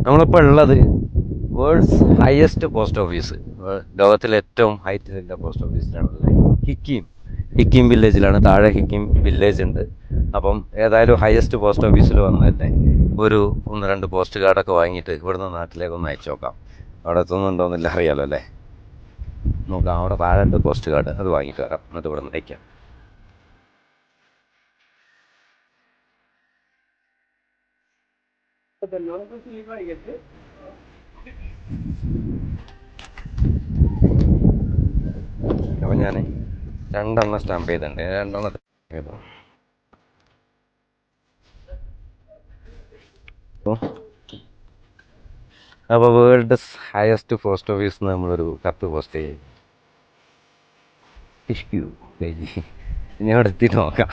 നമ്മളിപ്പോൾ ഉള്ളത് worlds highest post office, ലോകത്തിലെ ഏറ്റവും ഹൈറ്റിലുള്ള പോസ്റ്റ് ഓഫീസിലാണുള്ളത്. ഹിക്കിം ഹിക്കിം വില്ലേജിലാണ്. താഴെ ഹിക്കിം വില്ലേജ് ഉണ്ട്. അപ്പം ഏതായാലും ഹയസ്റ്റ് പോസ്റ്റ് ഓഫീസിൽ വന്നതല്ലേ, ഒരു ഒന്ന് രണ്ട് പോസ്റ്റ് കാർഡൊക്കെ വാങ്ങിയിട്ട് ഇവിടുന്ന് നാട്ടിലേക്ക് ഒന്ന് അയച്ചു നോക്കാം. അവിടെ എത്തുന്നുണ്ടോയെന്നില്ല അറിയാലോ അല്ലേ. നോക്കാം, അവിടെ താഴെ ഉണ്ട് പോസ്റ്റ് കാർഡ്, അത് വാങ്ങിയിട്ട് വരാം, എന്നിട്ട് ഇവിടെ നിന്ന് അയക്കാം. അപ്പം ഞാൻ രണ്ടെണ്ണം സ്റ്റാമ്പ് ചെയ്തിട്ടുണ്ട്, രണ്ടെണ്ണം ചെയ്തു. അപ്പോൾ വേൾഡ്സ് ഹയസ്റ്റ് പോസ്റ്റ് ഓഫീസിൽ നിന്ന് നമ്മളൊരു കത്ത് പോസ്റ്റ് ചെയ്യും. ഇനി അവിടെ എത്തിയിട്ട് നോക്കാം.